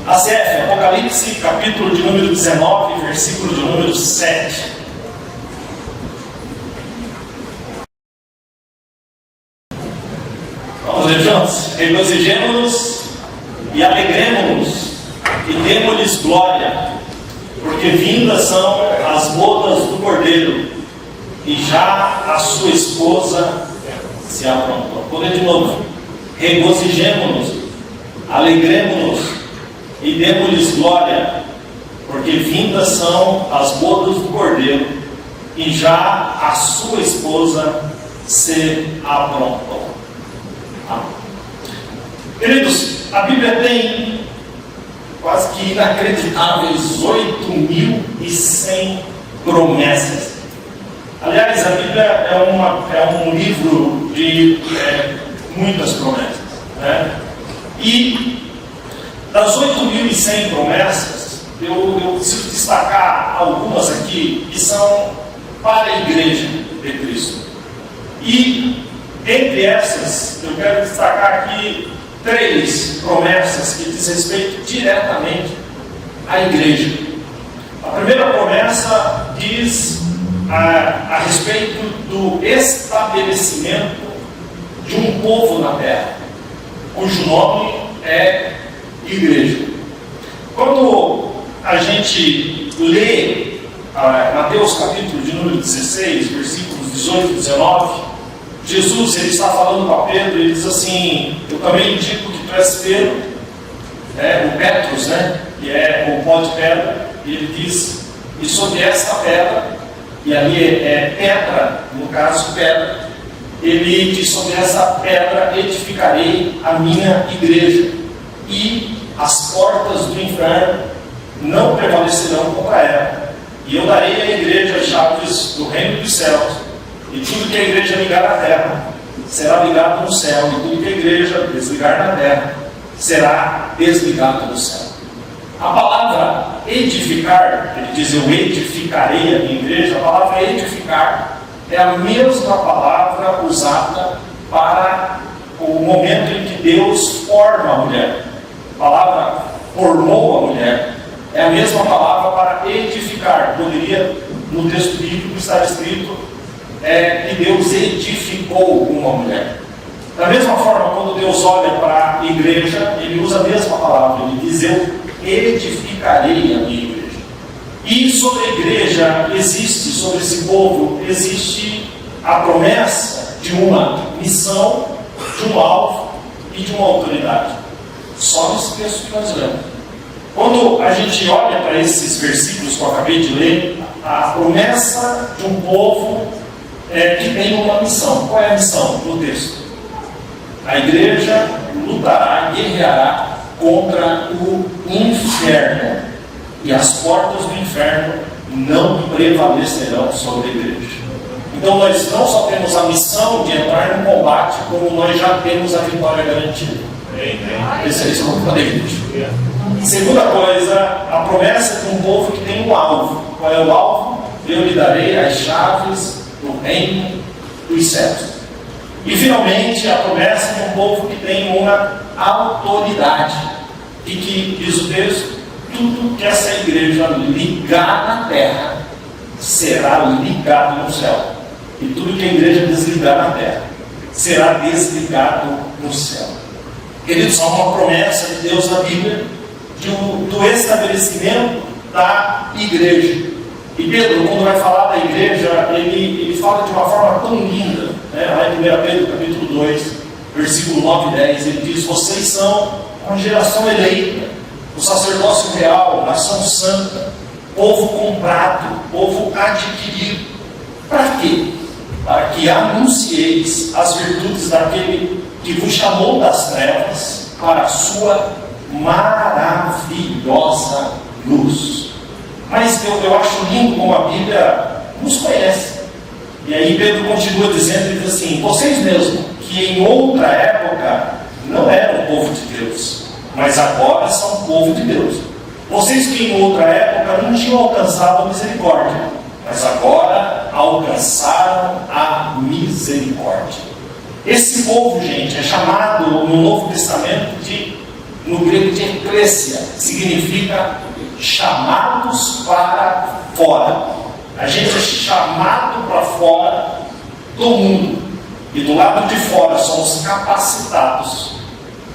ACF, Apocalipse, capítulo de número 19, versículo de número 7. Vamos ler juntos? Regozijemo-nos e alegremo-nos e demo-lhes glória, porque vindas são as bodas do Cordeiro, e já a sua esposa se aprontou. Vou ler de novo. Regozijemo-nos, alegremo-nos e demo-lhes glória, porque vindas são as bodas do Cordeiro, e já a sua esposa se aprontou. Queridos, a Bíblia tem quase que inacreditáveis 8.100 promessas. Aliás, a Bíblia é um livro de muitas promessas, né? E das 8.100 promessas, eu preciso destacar algumas aqui que são para a igreja de Cristo. E entre essas, eu quero destacar aqui 3 promessas que diz respeito diretamente à igreja. A primeira promessa diz a respeito do estabelecimento de um povo na terra, cujo nome é igreja. Quando a gente lê Mateus capítulo de número 16, versículos 18 e 19, Jesus ele está falando para Pedro, ele diz assim: eu também digo que tu és Pedro, o Petros, né, que é o pó de pedra, e ele diz, e sobre esta pedra, e ali é pedra, no caso pedra, ele diz, sobre essa pedra edificarei a minha igreja, e as portas do inferno não prevalecerão contra ela, e eu darei à igreja as chaves do reino dos céus, e tudo que a igreja ligar na terra será ligado no céu, e tudo que a igreja desligar na terra será desligado no céu. A palavra edificar, ele diz, eu edificarei a minha igreja. A palavra edificar é a mesma palavra usada para o momento em que Deus forma a mulher. A palavra formou a mulher é a mesma palavra para edificar. Poderia, no texto bíblico, estar escrito que Deus edificou uma mulher. Da mesma forma, quando Deus olha para a igreja, ele usa a mesma palavra, ele diz, eu edificarei a minha igreja. E sobre a igreja existe, sobre esse povo, existe a promessa de uma missão, de um alvo e de uma autoridade. Só nesse texto que nós lemos. Quando a gente olha para esses versículos que eu acabei de ler, a promessa de um povo que tem uma missão. Qual é a missão do texto? A igreja lutará, guerreará contra o inferno, e as portas do inferno não prevalecerão sobre a igreja. Então nós não só temos a missão de entrar no combate, como nós já temos a vitória garantida. Esse é isso que eu falei, igreja. Segunda coisa, a promessa de um povo que tem um alvo. Qual é o alvo? Eu lhe darei as chaves do reino dos céus. E finalmente a promessa de um povo que tem uma autoridade, e que, diz o texto, tudo que essa igreja ligar na terra será ligado no céu, e tudo que a igreja desligar na terra será desligado no céu. Queridos, há uma promessa de Deus na Bíblia do estabelecimento da igreja. E Pedro, quando vai falar da igreja, ele fala de uma forma tão linda, né? Lá em 1 Pedro capítulo 2, versículo 9 e 10, ele diz, vocês são uma geração eleita, o sacerdócio real, nação santa, povo comprado, povo adquirido. Para quê? Para que anuncieis as virtudes daquele que vos chamou das trevas para a sua maravilhosa luz. Mas eu acho lindo como a Bíblia nos conhece. E aí Pedro continua dizendo, ele diz assim, vocês mesmos, que em outra época não eram povo de Deus, mas agora são povo de Deus. Vocês que em outra época não tinham alcançado a misericórdia, mas agora alcançaram a misericórdia. Esse povo, gente, é chamado no Novo Testamento de no grego de eklésia, significa chamados para fora. A gente é chamado para fora do mundo. E do lado de fora somos capacitados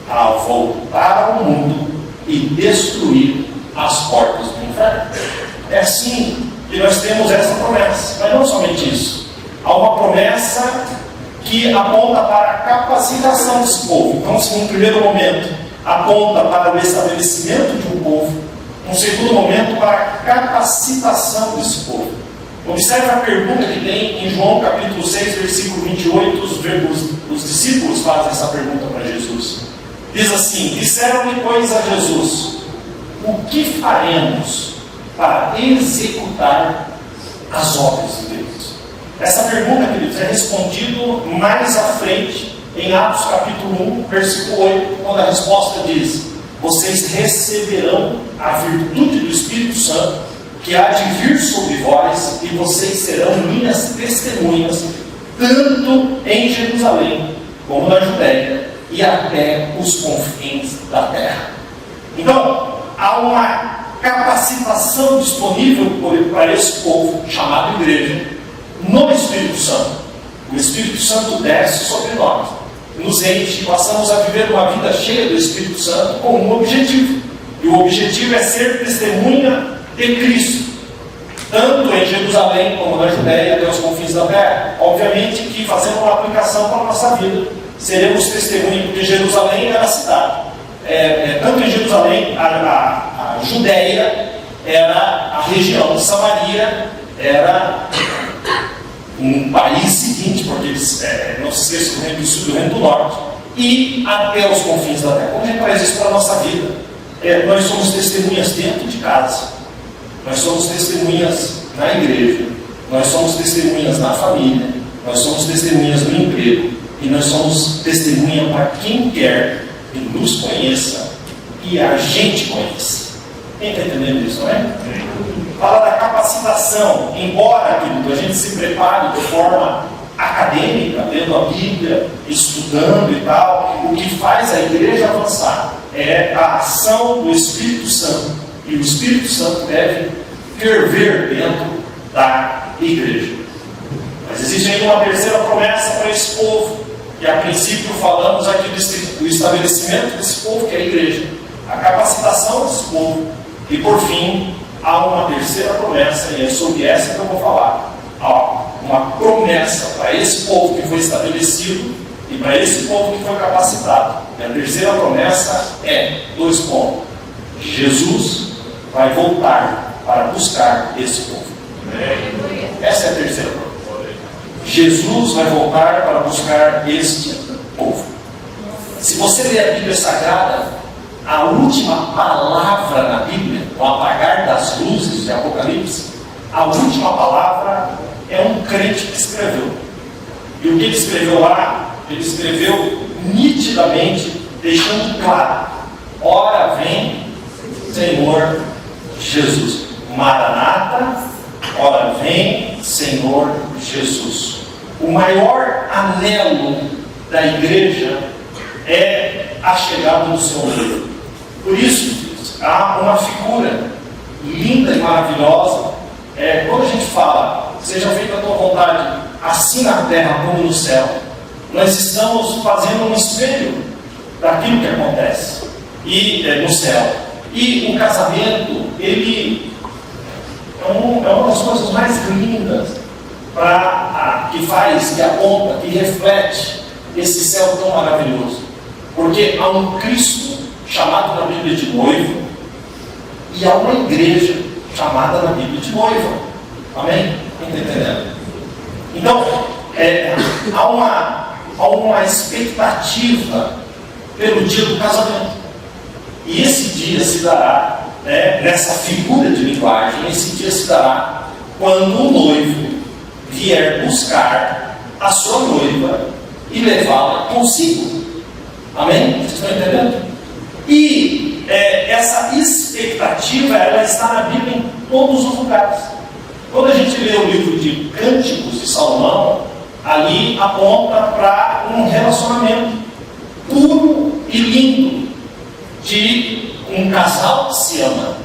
a voltar ao mundo e destruir as portas do inferno. É assim que nós temos essa promessa. Mas não somente isso. Há uma promessa que aponta para a capacitação desse povo. Então, se num primeiro momento aponta para o estabelecimento de um povo, num segundo momento para a capacitação desse povo. Observe a pergunta que tem em João capítulo 6, versículo 28, os discípulos fazem essa pergunta para Jesus. Diz assim: disseram-lhe, pois, a Jesus: o que faremos para executar as obras de Deus? Essa pergunta, queridos, é respondido mais à frente, em Atos capítulo 1, versículo 8, quando a resposta diz: vocês receberão a virtude do Espírito Santo, que há de vir sobre vós, e vocês serão minhas testemunhas, tanto em Jerusalém, como na Judéia, e até os confins da terra. Então, há uma capacitação disponível para esse povo, chamado igreja, no Espírito Santo. O Espírito Santo desce sobre nós, nos enche, passamos a viver uma vida cheia do Espírito Santo com um objetivo. E o objetivo é ser testemunha de Cristo, tanto em Jerusalém como na Judéia, até os confins da terra. Obviamente que, fazendo uma aplicação para a nossa vida, seremos testemunha, porque Jerusalém era a cidade. Tanto em Jerusalém, a Judéia era a região, Samaria era um país seguinte, porque eles não se esqueçam do Reino do Sul e do Reino do Norte, e até os confins da terra. Como a gente faz isso para a nossa vida? Nós somos testemunhas dentro de casa, nós somos testemunhas na igreja, nós somos testemunhas na família, nós somos testemunhas no emprego, e nós somos testemunha para quem quer que nos conheça e a gente conheça. Quem está entendendo isso, não é? Fala da capacitação. Embora, querido, a gente se prepare de forma acadêmica, lendo a Bíblia, estudando e tal, o que faz a igreja avançar é a ação do Espírito Santo. E o Espírito Santo deve ferver dentro da igreja. Mas existe ainda uma terceira promessa para esse povo, que a princípio falamos aqui do estabelecimento desse povo, que é a igreja, a capacitação desse povo, e por fim, há uma terceira promessa, e é sobre essa que eu vou falar. Há uma promessa para esse povo que foi estabelecido e para esse povo que foi capacitado. E a terceira promessa é, 2 pontos: Jesus vai voltar para buscar esse povo. Essa é a terceira promessa. Jesus vai voltar para buscar este povo. Se você ler a Bíblia Sagrada, a última palavra na Bíblia, o apagar das luzes de Apocalipse, a última palavra é um crente que escreveu. E o que ele escreveu lá? Ele escreveu nitidamente, deixando claro: ora vem, Senhor Jesus. Maranata, ora vem, Senhor Jesus. O maior anelo da igreja é a chegada do seu noivo. Por isso, há uma figura linda e maravilhosa. Quando a gente fala, seja feita a tua vontade, assim na terra como no céu, nós estamos fazendo um espelho daquilo que acontece no céu. E o casamento, ele é uma das coisas mais lindas que aponta, que reflete esse céu tão maravilhoso. Porque há um Cristo chamado na Bíblia de noivo, e há uma igreja chamada na Bíblia de noiva. Amém? Está entendendo? Então, há uma expectativa pelo dia do casamento. E esse dia se dará, nessa figura de linguagem, esse dia se dará quando o noivo vier buscar a sua noiva e levá-la consigo. Amém? Vocês estão entendendo? E essa expectativa, ela está na Bíblia em todos os lugares. Quando a gente lê o livro de Cânticos de Salomão, ali aponta para um relacionamento puro e lindo de um casal que se ama.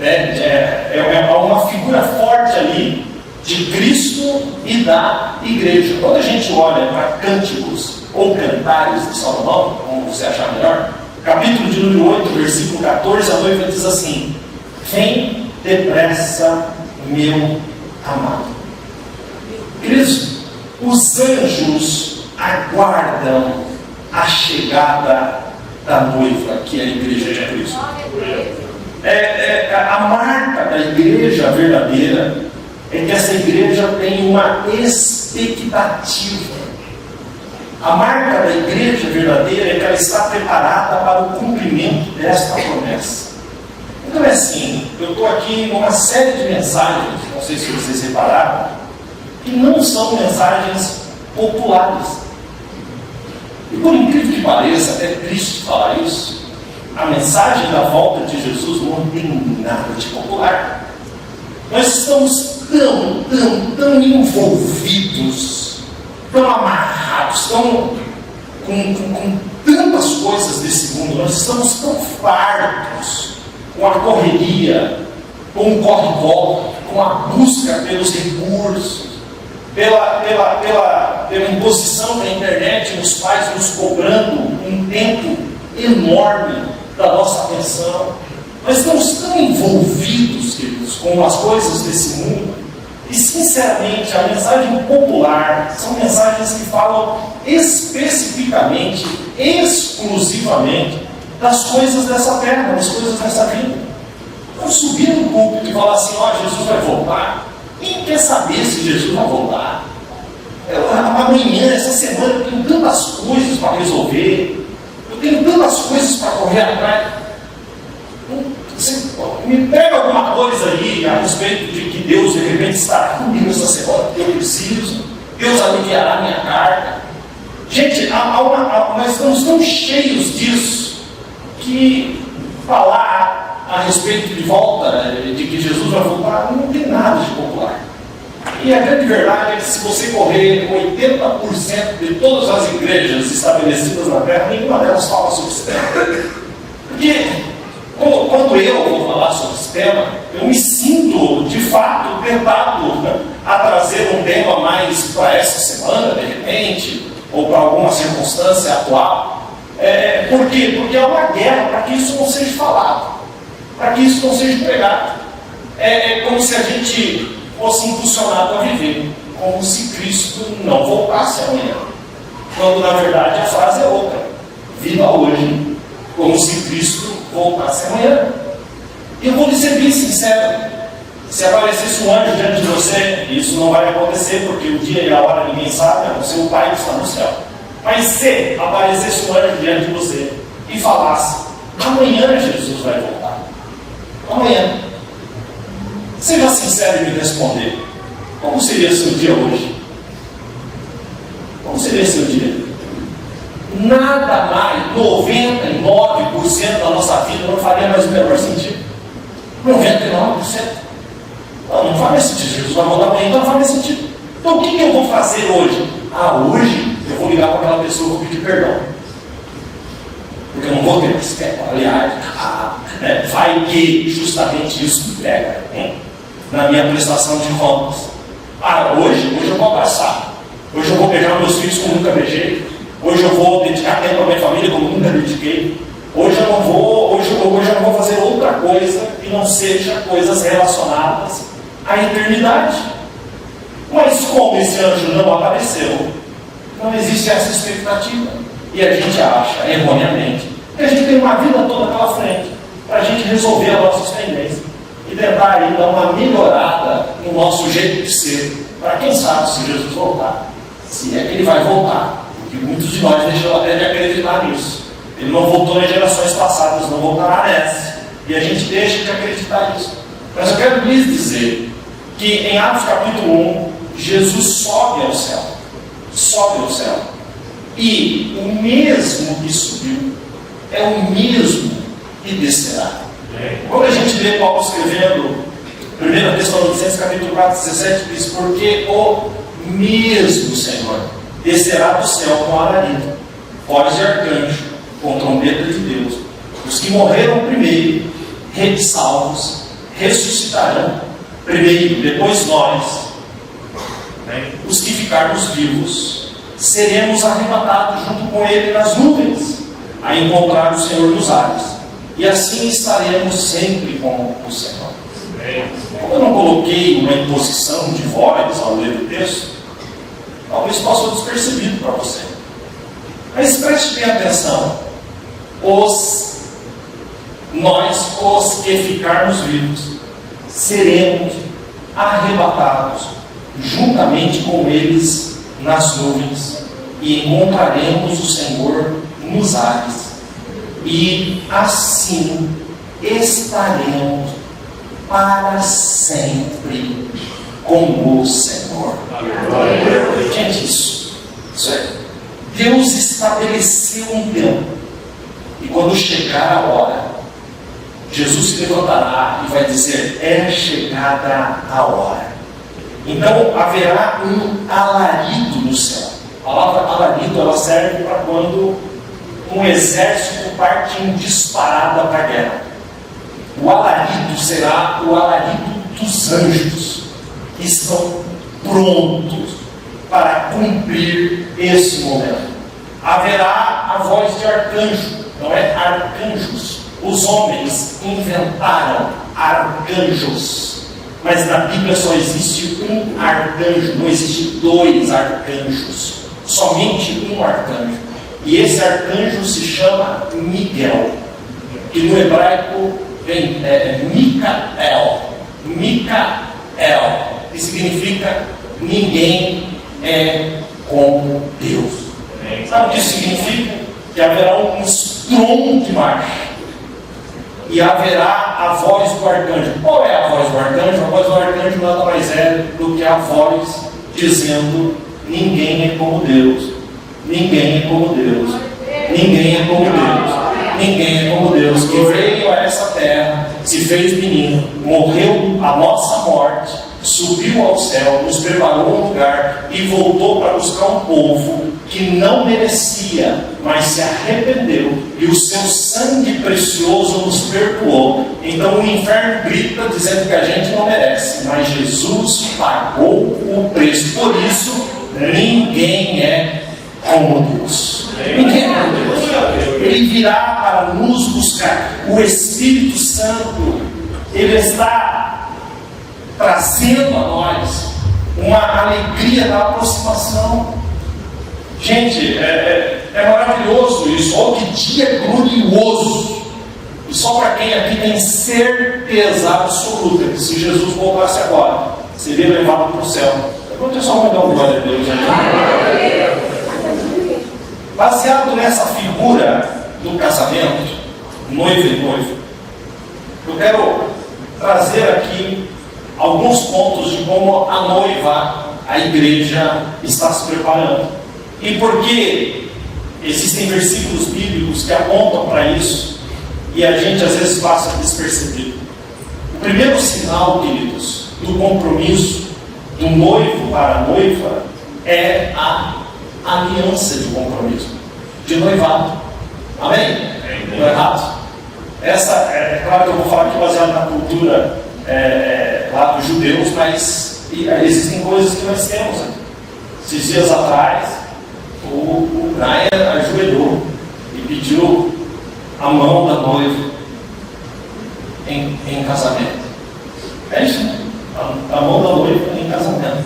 É uma figura forte ali de Cristo e da igreja. Quando a gente olha para Cânticos ou Cantares de Salomão, como você achar melhor, capítulo de número 8, versículo 14, a noiva diz assim: vem depressa, meu amado. Queridos, os anjos aguardam a chegada da noiva, que é a igreja de Cristo. A marca da igreja verdadeira é que essa igreja tem uma expectativa. A marca da igreja verdadeira é que ela está preparada para o cumprimento desta promessa. Então é assim, eu estou aqui numa série de mensagens, não sei se vocês repararam, que não são mensagens populares. E por incrível que pareça, até triste falar isso, a mensagem da volta de Jesus não tem nada de popular. Nós estamos tão envolvidos, tão amarrados, com tantas coisas desse mundo, nós estamos tão fartos com a correria, com o corre-corre, com a busca pelos recursos, pela imposição da internet nos pais nos cobrando um tempo enorme da nossa atenção. Nós estamos tão envolvidos, queridos, com as coisas desse mundo, e sinceramente a mensagem popular são mensagens que falam especificamente, exclusivamente das coisas dessa terra, das coisas dessa vida. Então subir no púlpito e falar assim: ó, Jesus vai voltar. Quem quer saber se Jesus vai voltar? Amanhã, essa semana, eu tenho tantas coisas para resolver, eu tenho tantas coisas para correr atrás. Me pega alguma coisa aí a respeito de que Deus de repente estará comigo essa semana, que eu preciso, Deus aliviará minha carga. Gente, nós estamos tão cheios disso que falar a respeito de volta, de que Jesus vai voltar, não tem nada de popular. E a grande verdade é que se você correr 80% de todas as igrejas estabelecidas na terra, nenhuma delas fala sobre esse tema. Porque quando eu vou falar sobre esse tema, eu me sinto de fato tentado a trazer um tema mais para essa semana, de repente, ou para alguma circunstância atual. Por quê? Porque é uma guerra para que isso não seja falado, para que isso não seja pregado. É como se a gente fosse impulsionado a viver como se Cristo não voltasse amanhã, quando na verdade a frase é outra: viva hoje como se Cristo voltasse amanhã. E eu vou lhe ser bem sincero: se aparecesse um anjo diante de você, isso não vai acontecer, porque o dia e a hora ninguém sabe, a não ser o Pai que está no céu. Mas se aparecesse um anjo diante de você e falasse: amanhã Jesus vai voltar, amanhã, seja sincero em me responder, como seria seu dia hoje? Como seria seu dia? Nada mais, 99% da nossa vida não faria mais o menor sentido. 99%. Não faz mais sentido. Jesus vai voltar amanhã, então não faz mais sentido. Então o que eu vou fazer hoje? Hoje eu vou ligar para aquela pessoa e vou pedir perdão. Porque eu não vou ter mais tempo. Aliás, vai que justamente isso me pega na minha prestação de contas. Hoje eu vou abraçar. Hoje eu vou beijar meus filhos como nunca beijei. Hoje eu vou dedicar tempo à minha família como nunca dediquei. Hoje eu não vou fazer outra coisa que não seja coisas relacionadas à eternidade. Mas como esse anjo não apareceu, não existe essa expectativa. E a gente acha, erroneamente, que a gente tem uma vida toda pela frente para a gente resolver as nossas pendências e tentar aí dar uma melhorada no nosso jeito de ser, para quem sabe se Jesus voltar, se é que ele vai voltar. Porque muitos de nós deixam até de acreditar nisso. Ele não voltou nas gerações passadas, não voltará nessa. E a gente deixa de acreditar nisso. Mas eu quero lhes dizer que em Atos capítulo 1, Jesus sobe ao céu. Sobe ao céu. E o mesmo que subiu é o mesmo que descerá. Quando a gente lê Paulo escrevendo 1 Tessalonicenses capítulo 4, 17, diz: porque o mesmo Senhor descerá do céu com alarido, voz de arcanjo, com trombeta de Deus, Os que morreram primeiro, salvos, ressuscitarão primeiro, depois nós, né? Os que ficarmos vivos, seremos arrebatados junto com Ele nas nuvens, a encontrar o Senhor nos ares, e assim estaremos sempre com o Senhor. Como eu não coloquei uma imposição de voz ao ler o texto, talvez possa despercebido para você. Mas preste bem atenção. Nós, os que ficarmos vivos, seremos arrebatados juntamente com eles nas nuvens, e encontraremos o Senhor nos ares, e assim estaremos para sempre com o Senhor. Gente, isso é. Deus estabeleceu um tempo, e quando chegar a hora, Jesus se levantará e vai dizer: é chegada a hora. Então haverá um alarido no céu. A palavra alarido, ela serve para quando um exército parte em disparada para a guerra. O alarido será o alarido dos anjos, que estão prontos para cumprir esse momento. Haverá a voz de arcanjo, não é arcanjos. Os homens inventaram arcanjos, mas na Bíblia só existe um arcanjo, não existe dois arcanjos, somente um arcanjo. E esse arcanjo se chama Miguel, que no hebraico vem Micael, que significa ninguém é como Deus. Sabe o que isso significa? Que haverá um estrondo de marcha, e haverá a voz do arcanjo. Qual é a voz do arcanjo? A voz do arcanjo nada mais é do que a voz dizendo: ninguém é como Deus, ninguém é como Deus, ninguém é como Deus. Ninguém é como Deus, que veio a essa terra, se fez menino, morreu a nossa morte, subiu ao céu, nos preparou um lugar e voltou para buscar um povo que não merecia, mas se arrependeu, e o seu sangue precioso nos perdoou. Então o inferno grita dizendo que a gente não merece, mas Jesus pagou o preço. Por isso, ninguém é como Deus. Ninguém é como Deus. Ele virá para nos buscar. O Espírito Santo, ele está trazendo a nós uma alegria da aproximação. Gente, é maravilhoso isso. Olha que dia glorioso. E só para quem aqui tem certeza absoluta que se Jesus voltasse agora, seria levado para o céu. O pessoal vai dar uma glória a Deus aqui. Baseado nessa figura do casamento, noivo e noivo, eu quero trazer aqui alguns pontos de como a noiva, a igreja, está se preparando. E por que existem versículos bíblicos que apontam para isso e a gente às vezes passa despercebido. O primeiro sinal, queridos, do compromisso do noivo para a noiva é a aliança de compromisso, de noivado. Amém? Não é errado? Essa, é claro que eu vou falar aqui baseado na cultura lá dos judeus, mas existem coisas que nós temos aqui. Esses dias atrás, o Brian ajoelhou e pediu a mão da noiva em casamento. É isso, né? A mão da noiva em casamento.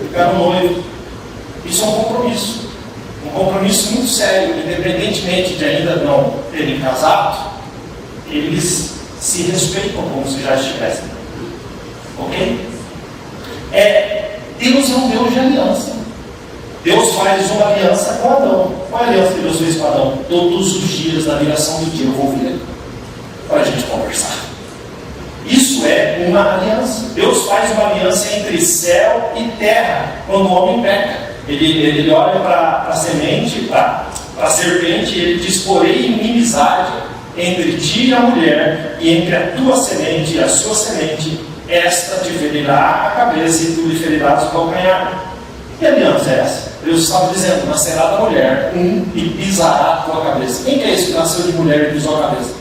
Ficaram noivos. Isso é um compromisso. Um compromisso muito sério. Independentemente de ainda não terem casado, eles se respeitam como se já estivessem. Ok? Deus é um Deus de aliança. Deus faz uma aliança com Adão. Qual é a aliança que Deus fez com Adão? Todos os dias, na viração do dia, eu vou vir para a gente conversar. Isso é uma aliança. Deus faz uma aliança entre céu e terra quando o homem peca. Ele olha para a semente, para a serpente, e ele diz: porém inimizade entre ti e a mulher, e entre a tua semente e a sua semente, esta te ferirá a cabeça e tu lhe ferirás o calcanhar. Que aliança é essa? Deus estava dizendo: nascerá da mulher e pisará a tua cabeça. Quem que é esse que nasceu de mulher e pisou a cabeça?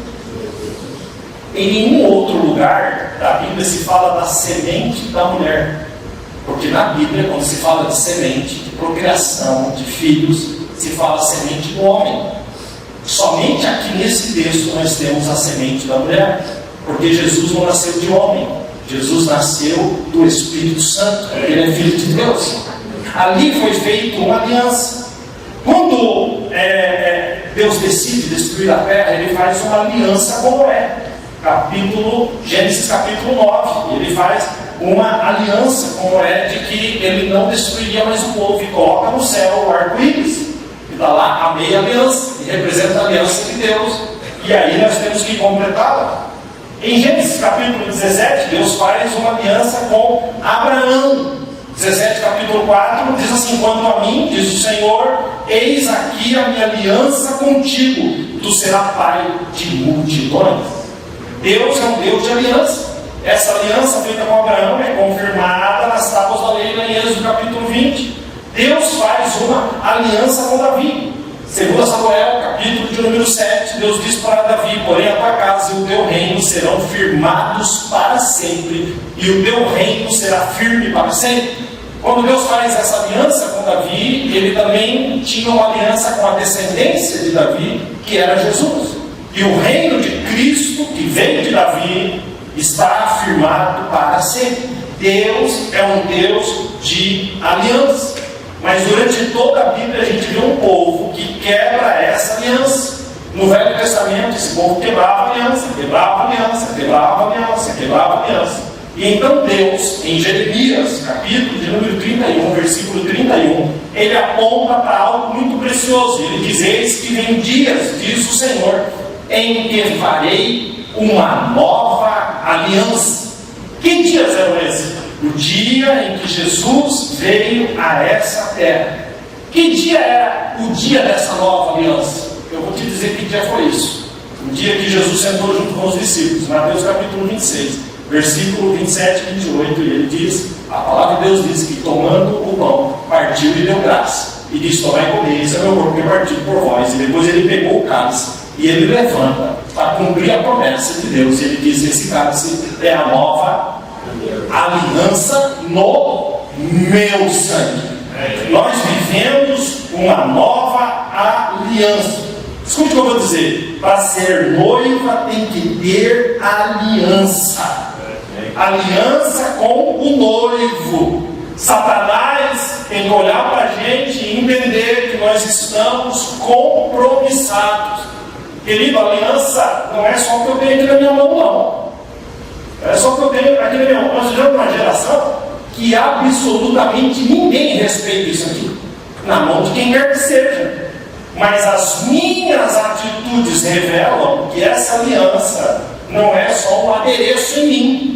Em nenhum outro lugar da Bíblia se fala da semente da mulher. Porque na Bíblia, quando se fala de semente, de procriação, de filhos, se fala semente do homem. Somente aqui nesse texto nós temos a semente da mulher. Porque Jesus não nasceu de homem. Jesus nasceu do Espírito Santo. Ele é Filho de Deus. Ali foi feita uma aliança. Quando Deus decide destruir a terra, Ele faz uma aliança com Noé. Gênesis capítulo 9. Ele faz uma aliança com Noé de que ele não destruiria mais o povo e coloca no céu o arco-íris. E está lá a meia aliança, que representa a aliança de Deus. E aí nós temos que completá-la. Em Gênesis capítulo 17, Deus faz uma aliança com Abraão. 17 capítulo 4 diz assim: quanto a mim, diz o Senhor, eis aqui a minha aliança contigo, tu serás pai de multidões. Deus é um Deus de aliança. Essa aliança feita com Abraão é confirmada nas tábuas da lei em Êxodo capítulo 20. Deus faz uma aliança com Davi. Segundo Samuel, capítulo de número 7, Deus diz para Davi: porém a tua casa e o teu reino serão firmados para sempre, e o teu reino será firme para sempre. Quando Deus faz essa aliança com Davi, Ele também tinha uma aliança com a descendência de Davi, que era Jesus. E o reino de Cristo, que veio de Davi, está afirmado para sempre. Deus é um Deus de aliança. Mas durante toda a Bíblia a gente vê um povo que quebra essa aliança. No Velho Testamento esse povo quebrava aliança, quebrava aliança, quebrava aliança, quebrava aliança. E então Deus, em Jeremias, capítulo de número 31, versículo 31, Ele aponta para algo muito precioso. Ele diz: eis que vem dias, diz o Senhor, em que farei uma nova aliança. Que dias eram esses? O dia em que Jesus veio a essa terra. Que dia era o dia dessa nova aliança? Eu vou te dizer que dia foi isso. O dia que Jesus sentou junto com os discípulos. Mateus capítulo 26, versículo 27 e 28. E ele diz, a palavra de Deus diz que tomando o pão, partiu e deu graça. E disse: tomai e comei, esse é meu corpo que é partido por vós. E depois ele pegou o cálice e ele levanta para cumprir a promessa de Deus. E ele diz: esse cálice é a nova aliança no meu sangue. Nós vivemos uma nova aliança. Escute o que eu vou dizer. Para ser noiva tem que ter aliança. Aliança com o noivo. Satanás tem que olhar para a gente e entender que nós estamos compromissados. Querido, a aliança não é só o que eu tenho aqui na minha mão, não. É só que eu tenho aqui na minha mão. Nós vivemos uma geração que absolutamente ninguém respeita isso aqui, na mão de quem quer que seja. Mas as minhas atitudes revelam que essa aliança não é só um adereço em mim.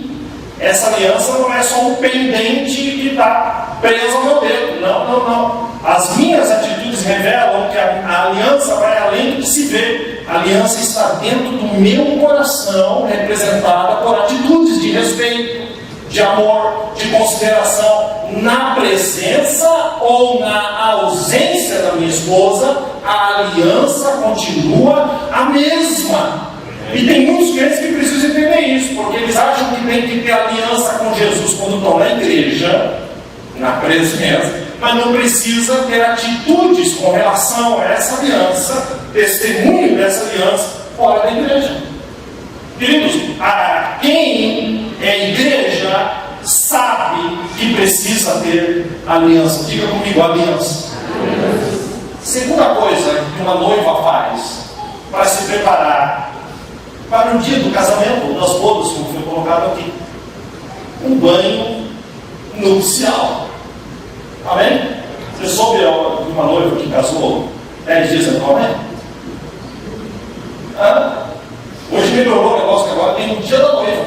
Essa aliança não é só um pendente que está preso ao meu dedo. Não. As minhas atitudes revelam que a aliança vai além do que se vê. A aliança está dentro do meu coração, representada por atitudes de respeito, de amor, de consideração. Na presença ou na ausência da minha esposa, a aliança continua a mesma. E tem muitos crentes que precisam entender isso, porque eles acham que tem que ter aliança com Jesus quando estão na igreja, na presença, mas não precisa ter atitudes com relação a essa aliança, testemunho dessa aliança fora da igreja. Queridos, quem é igreja sabe que precisa ter aliança. Diga comigo, aliança. Segunda coisa que uma noiva faz para se preparar para o dia do casamento, das bodas, como foi colocado aqui: um banho nupcial. Amém? Você soube de uma noiva que casou 10 dias atualmente? Hoje melhorou o negócio, que agora tem o dia da noiva.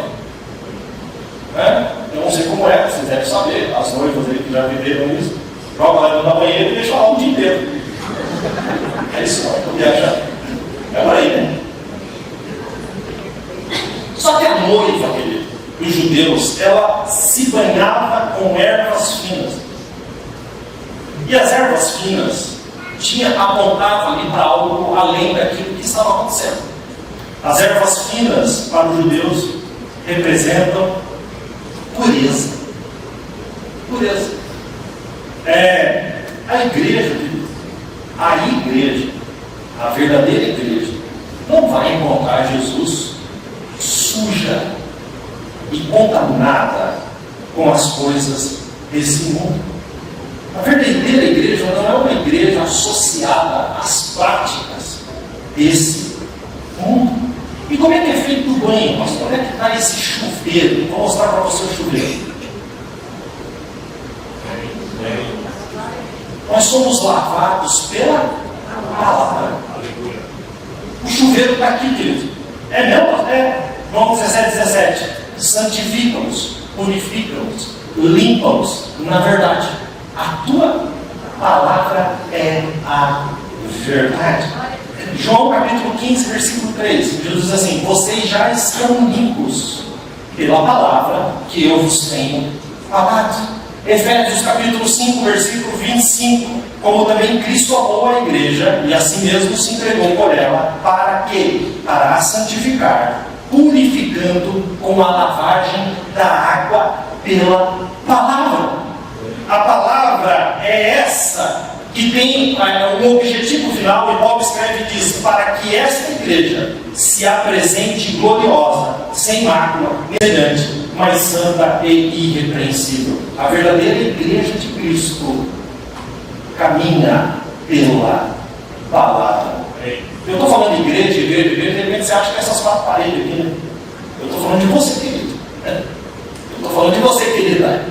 Eu não sei como é, vocês devem saber. As noivas aí que já viveram isso, joga lá dentro da banheira e deixa lá o dia inteiro. É isso, não é que eu viajar. É por aí, né? Só que a noiva, querido, dos judeus, ela se banhava com ervas finas. E as ervas finas apontavam ali para algo além daquilo que estava acontecendo. As ervas finas, para os judeus, representam pureza. Pureza. A igreja, a verdadeira igreja, não vai encontrar Jesus suja e contaminada com as coisas desse mundo. A verdadeira igreja não é uma igreja associada às práticas desse mundo. E como é que é feito o banho, pastor? Onde é que está esse chuveiro? Vou mostrar para você o chuveiro. Nós somos lavados pela palavra. O chuveiro está aqui, querido. É meu? João 17. Santifica-os, purifica-os, limpa-os. Na verdade, a tua palavra é a verdade. João capítulo 15, versículo 3. Jesus diz assim: vocês já estão limpos pela palavra que eu vos tenho falado. Efésios capítulo 5, versículo 25. Como também Cristo amou a igreja e assim mesmo se entregou por ela, para quê? Para a santificar, purificando com a lavagem da água pela palavra. A palavra é essa que tem um objetivo final, e Paulo escreve e diz: para que esta igreja se apresente gloriosa, sem mácula, semelhante, mas santa e irrepreensível. A verdadeira igreja de Cristo caminha pela palavra. Eu estou falando de igreja, de repente você acha que essas quatro paredes aqui, né? Eu estou falando de você, querido. Eu estou falando de você, querida.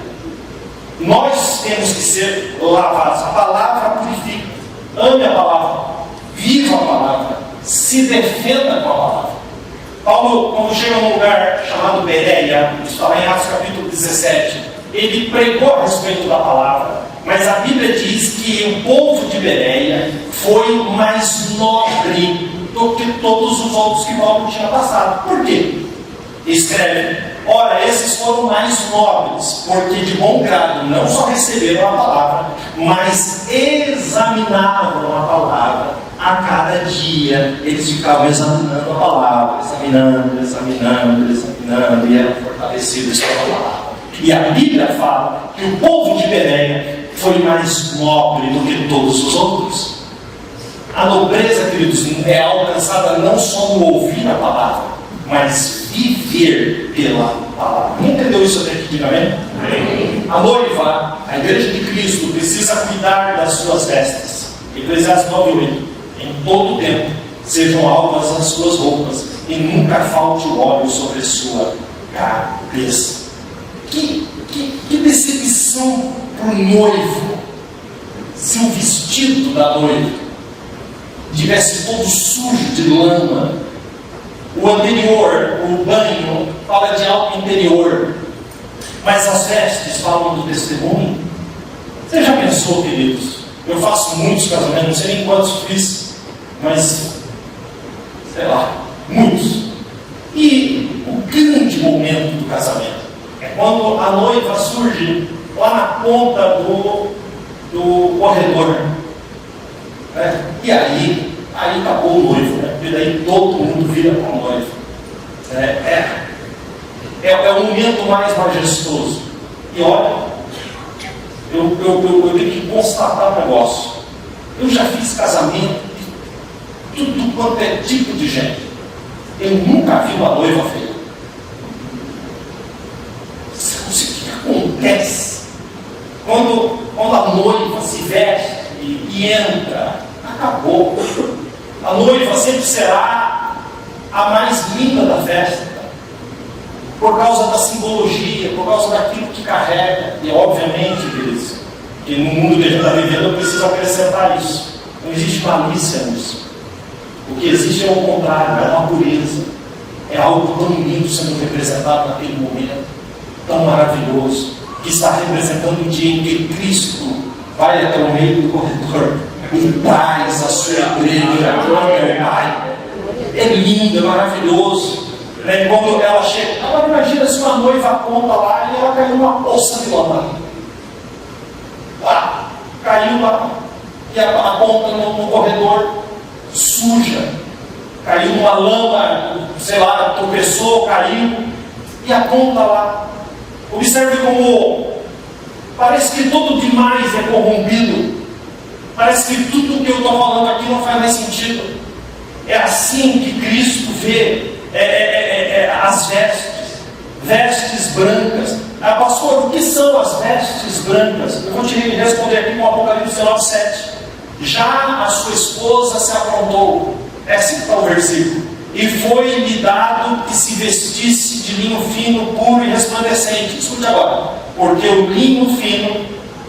Nós temos que ser lavados. A palavra purifica. Ame a palavra. Viva a palavra. Se defenda com a palavra. Paulo, quando chega num lugar chamado Bereia, isso está lá em Atos capítulo 17, ele pregou a respeito da palavra, mas a Bíblia diz que o povo de Bereia foi mais nobre do que todos os outros que Paulo tinha passado. Por quê? Escreve: ora, esses foram mais nobres, porque de bom grado não só receberam a palavra, mas examinavam a palavra. A cada dia eles ficavam examinando a palavra, examinando, e eram fortalecidos pela palavra. E a Bíblia fala que o povo de Bereia foi mais nobre do que todos os outros. A nobreza, queridos, é alcançada não só no ouvir a palavra, mas viver pela palavra. Quem entendeu isso até aqui? Diga amém? A noiva, a igreja de Cristo, precisa cuidar das suas vestes. Eclesiastes 9:8. Em todo tempo sejam alvas as suas roupas, e nunca falte o óleo sobre a sua cabeça. Que decepção para o noivo se o vestido da noiva estivesse todo sujo de lama. O anterior, o banho, fala de algo interior, mas as vestes falam do testemunho. Você já pensou, queridos? Eu faço muitos casamentos, não sei nem quantos fiz, mas sei lá, muitos. E o grande momento do casamento é quando a noiva surge lá na ponta do corredor, né? E aí acabou o noivo, né? Porque daí todo mundo vira para o noivo. É o momento mais majestoso. E olha, eu tenho que constatar um negócio. Eu já fiz casamento de tudo quanto é tipo de gente. Eu nunca vi uma noiva feia. O que acontece quando a noiva se veste e entra? Acabou. A noiva sempre será a mais linda da festa, por causa da simbologia, por causa daquilo que carrega. E obviamente, queridos, que no mundo que a gente está vivendo eu preciso acrescentar isso. Não existe malícia nisso. O que existe é o contrário, é uma pureza. É algo tão lindo sendo representado naquele momento, tão maravilhoso, que está representando o dia em que Cristo vai até o meio do corredor e traz a sua igreja ao meu Pai. É lindo, é maravilhoso. Quando ela chega, agora imagina se uma noiva aponta lá e ela caiu numa poça de lama. Lá, caiu lá, e aponta no corredor suja, caiu numa lama sei lá, tropeçou, caiu, e aponta lá. Observe como parece que tudo demais é corrompido. Parece que tudo que eu estou falando aqui não faz mais sentido. É assim que Cristo vê as vestes brancas. Pastor, o que são as vestes brancas? Eu vou te responder aqui com o Apocalipse 9:7. Já a sua esposa se aprontou. É assim que está o versículo. E foi-lhe dado que se vestisse de linho fino, puro e resplandecente. Escute agora. Porque o linho fino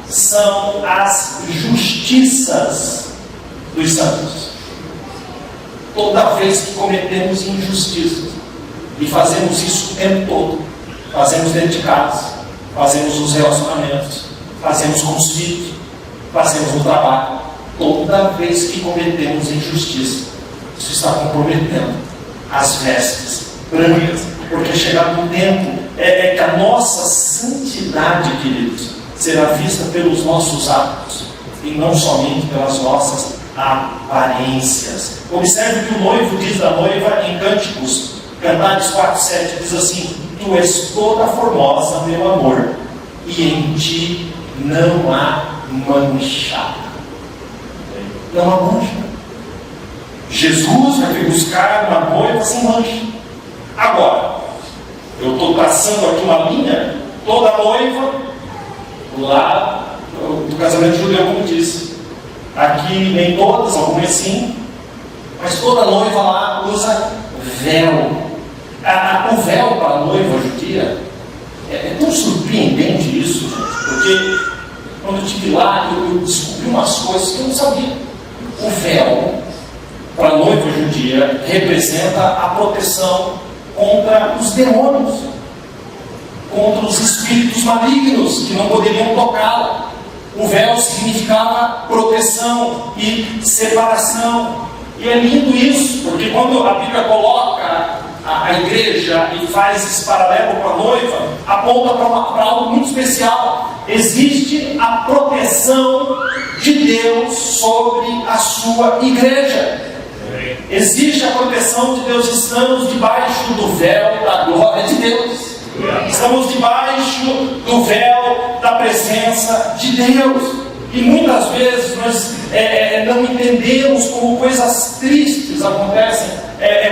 são as justiças dos santos. Toda vez que cometemos injustiças, e fazemos isso o tempo todo, fazemos dentro de casa, fazemos nos relacionamentos, fazemos com os filhos, fazemos no trabalho, toda vez que cometemos injustiça, isso está comprometendo as vestes brancas, porque chegado um tempo que a nossa santidade, queridos, será vista pelos nossos atos e não somente pelas nossas aparências. Observe que o noivo diz da noiva em Cânticos, Cantares 4:7, diz assim: Tu és toda formosa, meu amor, e em ti não há mancha. Não há mancha. Jesus vai vir buscar uma noiva sem mancha. Agora, eu estou traçando aqui uma linha, toda noiva, lá do casamento judeu, como disse. Aqui nem todas, algumas sim, mas toda noiva lá usa véu. O véu para a noiva judia é tão surpreendente isso, gente, porque quando eu estive lá, eu descobri umas coisas que eu não sabia. O véu para a noiva judia representa a proteção contra os demônios, contra os espíritos malignos que não poderiam tocá-la. O véu significava proteção e separação. E é lindo isso, porque quando a Bíblia coloca a igreja e faz esse paralelo com a noiva, aponta para algo muito especial. Existe a proteção de Deus sobre a sua igreja. Existe a proteção de Deus. Estamos debaixo do véu da glória de Deus. Estamos debaixo do véu da presença de Deus. E muitas vezes nós não entendemos como coisas tristes acontecem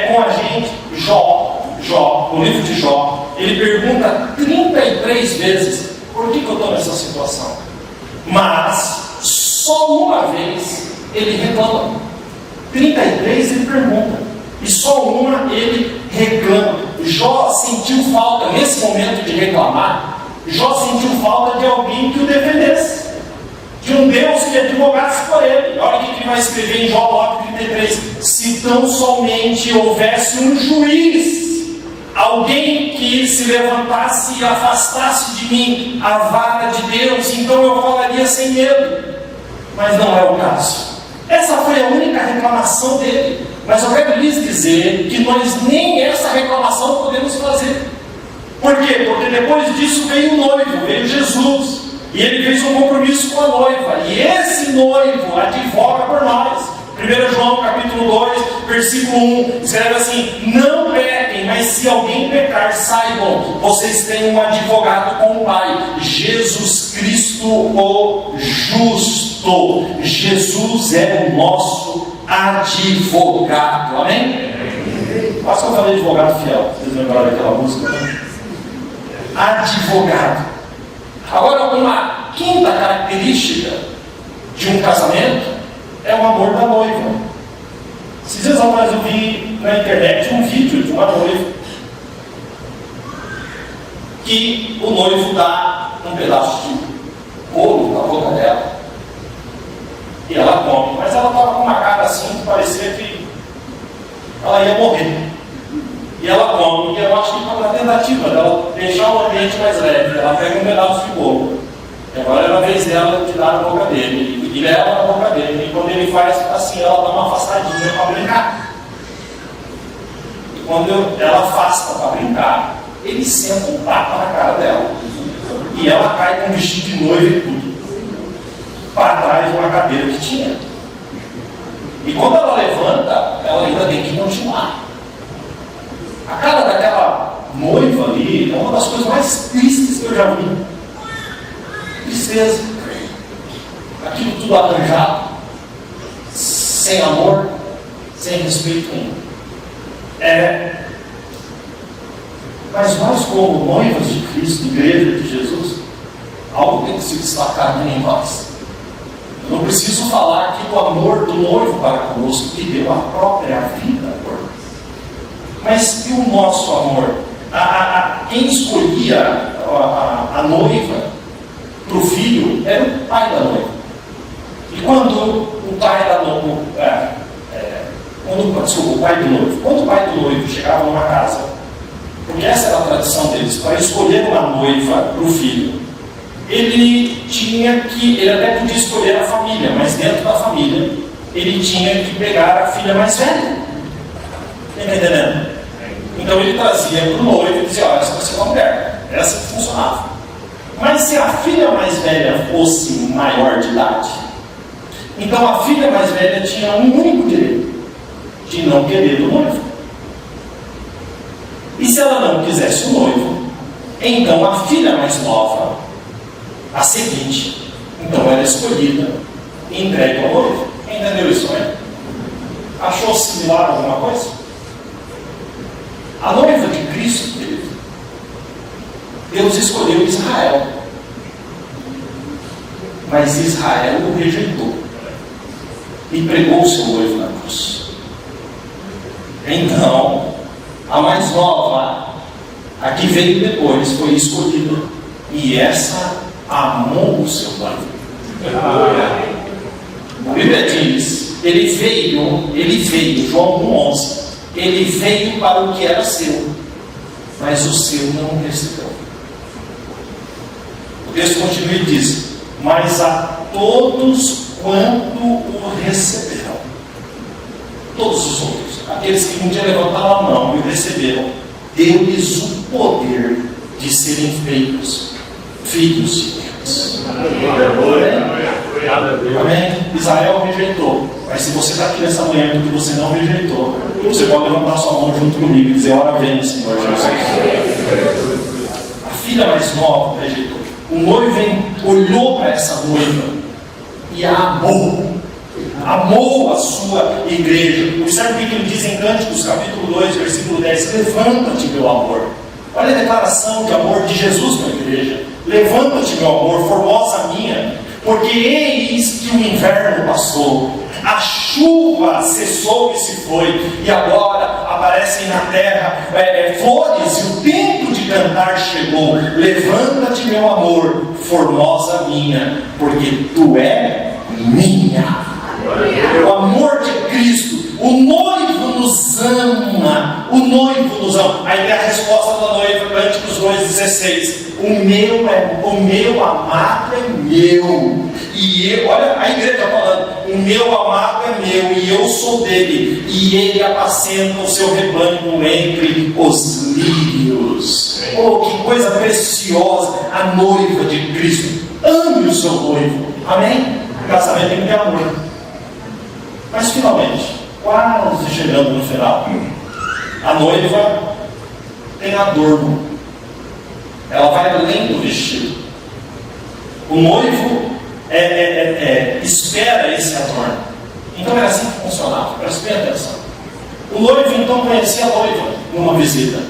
com a gente. Jó, no livro de Jó, ele pergunta 33 vezes: por que eu estou nessa situação? Mas só uma vez ele reclama. 33 ele pergunta, e só uma ele reclama. Jó sentiu falta, nesse momento de reclamar, Jó sentiu falta de alguém que o defendesse, de um Deus que advogasse por ele. Olha o que ele vai escrever em Jó 9:33: se tão somente houvesse um juiz, alguém que se levantasse e afastasse de mim a vara de Deus, então eu falaria sem medo. Mas não é o caso. Essa foi a única reclamação dele. Mas eu quero lhes dizer que nós nem essa reclamação podemos fazer. Por quê? Porque depois disso veio o noivo, veio Jesus. E ele fez um compromisso com a noiva. E esse noivo advoga por nós. 1 João capítulo 2, versículo 1, escreve assim: não pequem, mas se alguém pecar, saibam, vocês têm um advogado com o Pai, Jesus Cristo o justo. Jesus é o nosso advogado. Amém? Quase que eu falei advogado fiel. Vocês lembraram daquela música? Né? Advogado. Agora, uma quinta característica de um casamento é o amor da noiva. Esses dias atrás eu vi na internet um vídeo de uma noiva que o noivo dá um pedaço de bolo na boca dela e ela come, mas ela estava com uma cara assim que parecia que ela ia morrer. E ela come, e eu acho que na tentativa dela deixar o ambiente mais leve, ela pega um pedaço de bolo. E agora era a vez dela de dar na boca dele, e leva na boca dele. E quando ele faz assim, ela dá uma afastadinha para brincar. E quando ela afasta para brincar, ele senta um tapa na cara dela. E ela cai com um vestido de noiva e tudo para trás de uma cadeira que tinha. E quando ela levanta, ela ainda tem que continuar. noiva ali é uma das coisas mais tristes que eu já vi. Tristeza. Aquilo tudo arranjado, sem amor, sem respeito nenhum. Mas nós, como noivas de Cristo, igreja de Jesus, algo tem que se destacar em nós. Eu não preciso falar aqui do amor do noivo para conosco, que deu a própria vida por nós. Mas e o nosso amor? Quem escolhia a noiva para o filho era o pai da noiva. E quando o pai da noiva, quando o pai do noivo chegava numa casa, porque essa era a tradição deles, para escolher uma noiva para o filho, ele até podia escolher a família, mas dentro da família ele tinha que pegar a filha mais velha. Está entendendo? Então ele trazia para o noivo e dizia: olha, essa vai ser uma mulher. Essa que funcionava. Mas se a filha mais velha fosse maior de idade, então a filha mais velha tinha um único direito: de não querer o noivo. E se ela não quisesse o noivo, então a filha mais nova, a seguinte, então era escolhida e entregue ao noivo. Entendeu isso, né? Achou similar alguma coisa? A noiva de Cristo, querido, Deus escolheu Israel, mas Israel o rejeitou e pregou o seu noivo na cruz. Então, a mais nova, a que veio depois, foi escolhida, e essa amou o seu noivo. A Bíblia diz: ele veio, João 1,11, ele veio para o que era seu, mas o seu não o recebeu. O texto continua e diz: mas a todos quanto o receberam, todos os outros, aqueles que um dia levantaram a mão e o receberam, deu-lhes o poder de serem feitos filhos de Deus. Amém? Israel rejeitou, mas se você está aqui nessa manhã porque você não rejeitou, você pode levantar sua mão junto comigo e dizer: ora vem, Senhor Jesus. A filha mais nova rejeitou. O noivo olhou para essa noiva e a amou a sua igreja. Observe o que ele diz em Cânticos, capítulo 2, versículo 10: levanta-te, meu amor. Olha a declaração de amor de Jesus para a igreja: levanta-te, meu amor, formosa minha, porque eis que o inverno passou, a chuva cessou e se foi, e agora aparecem na terra flores, e o tempo de cantar chegou. Levanta-te, meu amor, formosa minha, porque tu és minha. O amor de Cristo, o noivo nos ama, o noivo nos ama. Aí tem a resposta da noiva, Cânticos 2,16: o meu amado é meu, e eu, olha a igreja falando, o meu amado é meu, e eu sou dele, e ele apacenta o seu rebanho entre os lírios. Oh, que coisa preciosa, a noiva de Cristo. Ame o seu noivo, amém? O casamento tem que ter amor. Mas finalmente, quase chegando no final, a noiva tem adorno. Ela vai além do vestido. O noivo espera esse adorno. Então era assim que funcionava. Preste bem atenção. O noivo então conhecia a noiva numa visita,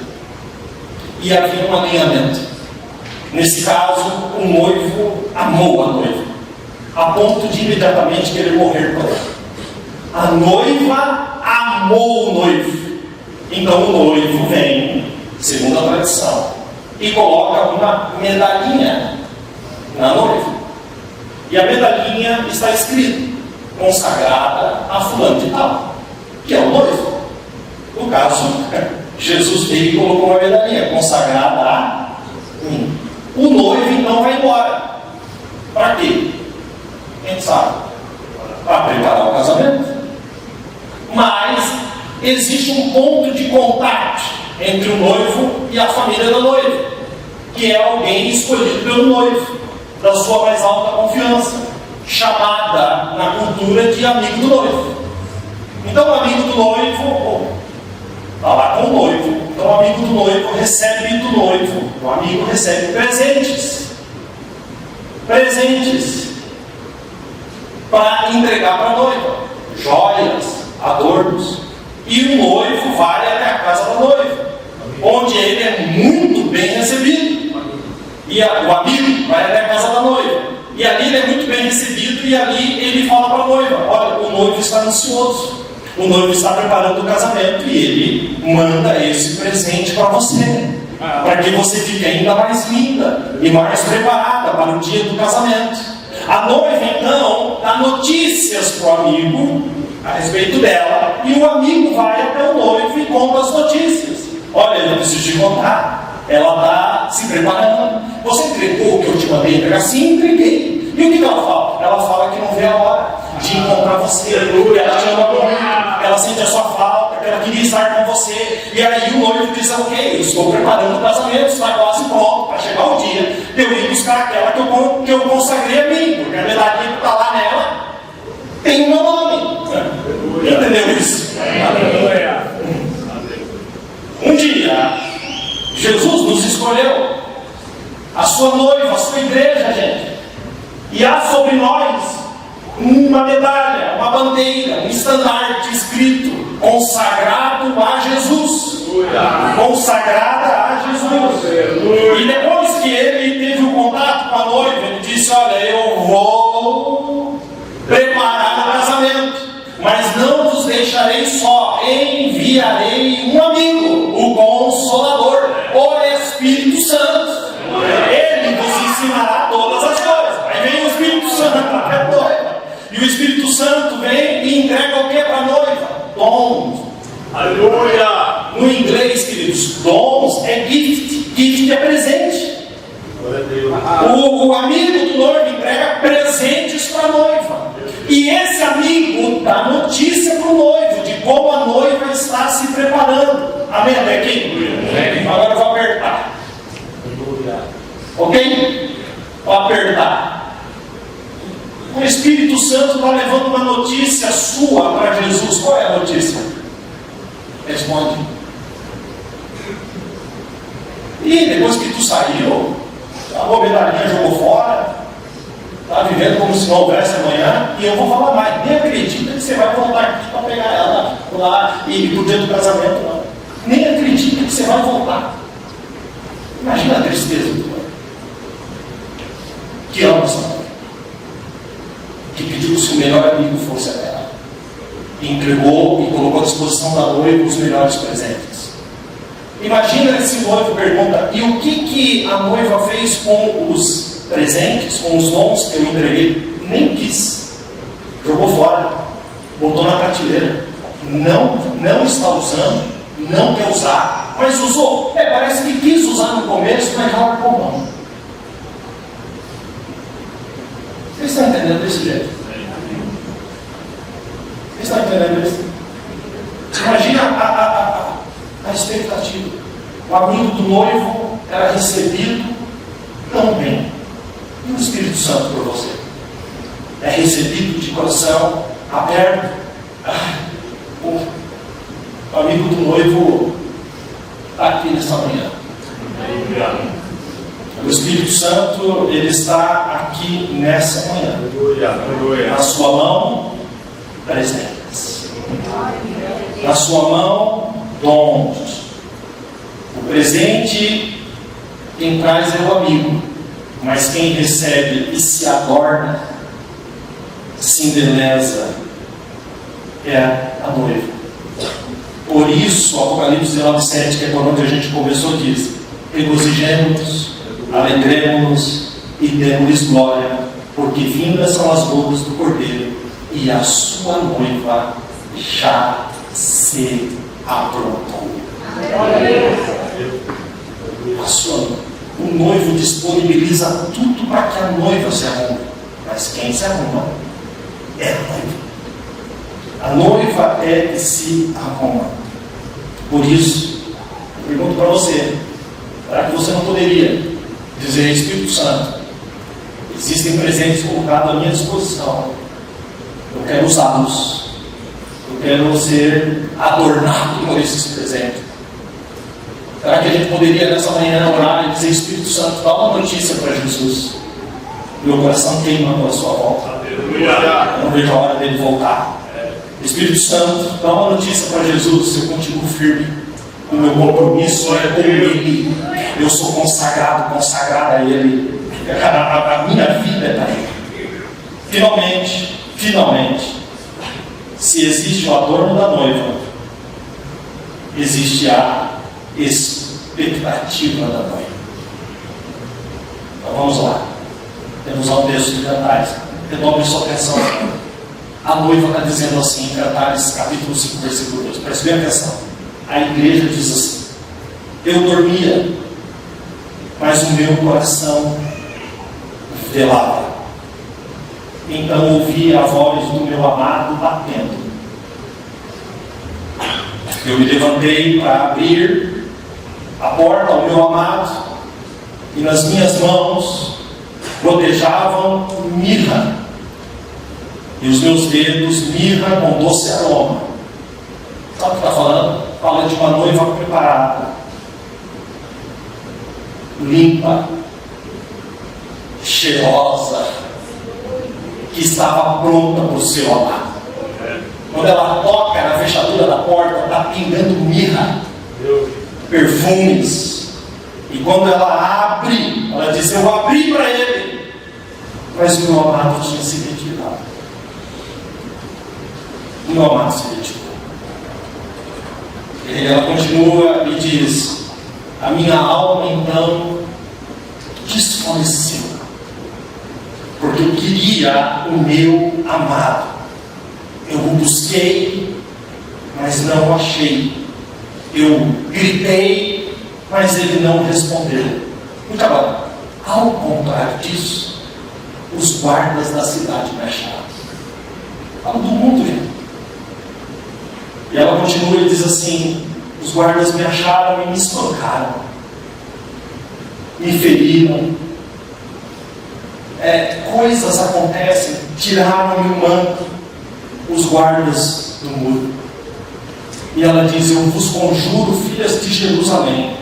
e havia um alinhamento. Nesse caso, o noivo amou a noiva, a ponto de imediatamente querer morrer por ela. A noiva amou o noivo. Então o noivo vem, segundo a tradição, e coloca uma medalhinha na noiva. E a medalhinha está escrito: consagrada a fulano de tal, que é o noivo. No caso, Jesus veio e colocou uma medalhinha: consagrada a mim. O noivo então vai embora. Para quê? Quem sabe? Para preparar o casamento. Mas existe um ponto de contato entre o noivo e a família da noiva, que é alguém escolhido pelo noivo, da sua mais alta confiança, chamada na cultura de amigo do noivo. Então o amigo do noivo está lá com o noivo, Então o amigo do noivo recebe do noivo. O amigo recebe presentes. Presentes. Para entregar para a noiva. Joias, adornos. E o noivo vai até a casa da noiva, onde ele é muito bem recebido. E o amigo vai até a casa da noiva. E ali ele é muito bem recebido. E ali ele fala para a noiva: olha, o noivo está ansioso. O noivo está preparando o casamento. E ele manda esse presente para você, para que você fique ainda mais linda e mais preparada para o dia do casamento. A noiva então dá notícias para o amigo a respeito dela, e o amigo vai até o noivo e conta as notícias. Olha, eu preciso te contar, ela está se preparando. Você entregou o que eu te mandei entregar? Sim, entreguei. E o que ela fala? Ela fala que não vê a hora de encontrar você, ela te ama muito, ela sente a sua falta, que ela queria estar com você. E aí o noivo diz: ok, eu estou preparando o casamento, está quase pronto para chegar o dia de eu ir buscar aquela que eu consagrei a mim, porque a medalhinha que está lá nela tem o meu nome. Entendeu isso? Um dia, Jesus nos escolheu, a sua noiva, a sua igreja, gente. E há sobre nós uma medalha, uma bandeira, um estandarte escrito: consagrado a Jesus. Consagrada a Jesus. E depois que ele teve o contato com a noiva, ele disse: olha, eu vou preparar o casamento, mas não vos deixarei só, enviarei um amigo, o Consolador, o Espírito Santo. Ele vos ensinará todas as coisas. Aí vem o Espírito Santo para a noiva, e o Espírito Santo vem e entrega o que para a noiva? Dons. Aleluia! No inglês, queridos, dons é gift. Gift é presente. O amigo do noivo entrega presentes para a noiva. E esse amigo dá notícia para o noivo de como a noiva está se preparando. Amém? Até aqui? Agora eu vou apertar. Ok? Vou apertar. O Espírito Santo está levando uma notícia sua para Jesus. Qual é a notícia? Responde. E depois que tu saiu, a medalhinha jogou fora, está vivendo como se não houvesse amanhã, e eu vou falar mais: nem acredita que você vai voltar aqui para pegar ela lá e ir para o dia do casamento, não. Nem acredita que você vai voltar. Imagina a tristeza do pai, que ama essa mãe, que pediu que o seu melhor amigo fosse a ela, e entregou e colocou à disposição da noiva os melhores presentes. Imagina esse noivo pergunta: e o que a noiva fez com os presentes, com os dons que eu entreguei? Nem quis, jogou fora, botou na prateleira, não está usando, não quer usar, mas usou. Parece que quis usar no começo, mas já largou mão. Vocês estão entendendo desse jeito? Vocês estão entendendo isso? Imagina a expectativa. O amigo do noivo era recebido tão bem. E o Espírito Santo por você? É recebido de coração aberto. O amigo do noivo está aqui nesta manhã. O Espírito Santo, ele está aqui nessa manhã. Na sua mão, presentes. Na sua mão, dons. O presente, quem traz é o amigo, mas quem recebe e se adorna, se embeleza, é a noiva. Por isso, Apocalipse 19:7, que é por onde a gente começou, diz: regozijemo-nos, alegremos-nos e demos-lhes glória, porque vindas são as bodas do Cordeiro, e a sua noiva já se aprontou. O noivo disponibiliza tudo para que a noiva se arrume, mas quem se arruma é a noiva. A noiva é que se arruma. Por isso, eu pergunto para você: será que você não poderia dizer: Espírito Santo, existem presentes colocados à minha disposição, eu quero usá-los, eu quero ser adornado por esses presentes, Será que a gente poderia nessa manhã orar e dizer: Espírito Santo, dá uma notícia para Jesus? Meu coração queima pela sua volta. Eu não vejo a hora dele voltar. Espírito Santo, dá uma notícia para Jesus. Eu continuo firme. O meu compromisso é com Ele. Eu sou consagrado, consagrada a Ele. A minha vida é para Ele. Finalmente, se existe o adorno da noiva, existe a expectativa da noiva. Então vamos lá. Temos lá um texto de Cantares. Redobre sua atenção. A noiva está dizendo assim em Cantares, capítulo 5, versículo 2. Preste bem atenção. A igreja diz assim: eu dormia, mas o meu coração velava. Então ouvi a voz do meu amado batendo. Eu me levantei para abrir a porta ao meu amado, e nas minhas mãos gotejavam mirra, e os meus dedos mirra com doce aroma. Sabe o que está falando? Fala de uma noiva preparada, limpa, cheirosa, que estava pronta para o seu amado. Quando ela toca na fechadura da porta, está pingando mirra, perfumes. E quando ela abre, ela diz: eu abri para ele, mas o meu amado tinha se retirado. O meu amado se retirou. E ela continua e diz: a minha alma então desfaleceu, porque eu queria o meu amado. Eu o busquei, mas não o achei. Eu gritei, mas ele não respondeu. Muito bom. Ao contrário disso, os guardas da cidade me acharam. Fala do mundo, gente. E ela continua e diz assim: os guardas me acharam e me espancaram, me feriram. Coisas acontecem. Tiraram-me o manto os guardas do muro. E ela diz: eu vos conjuro, filhas de Jerusalém,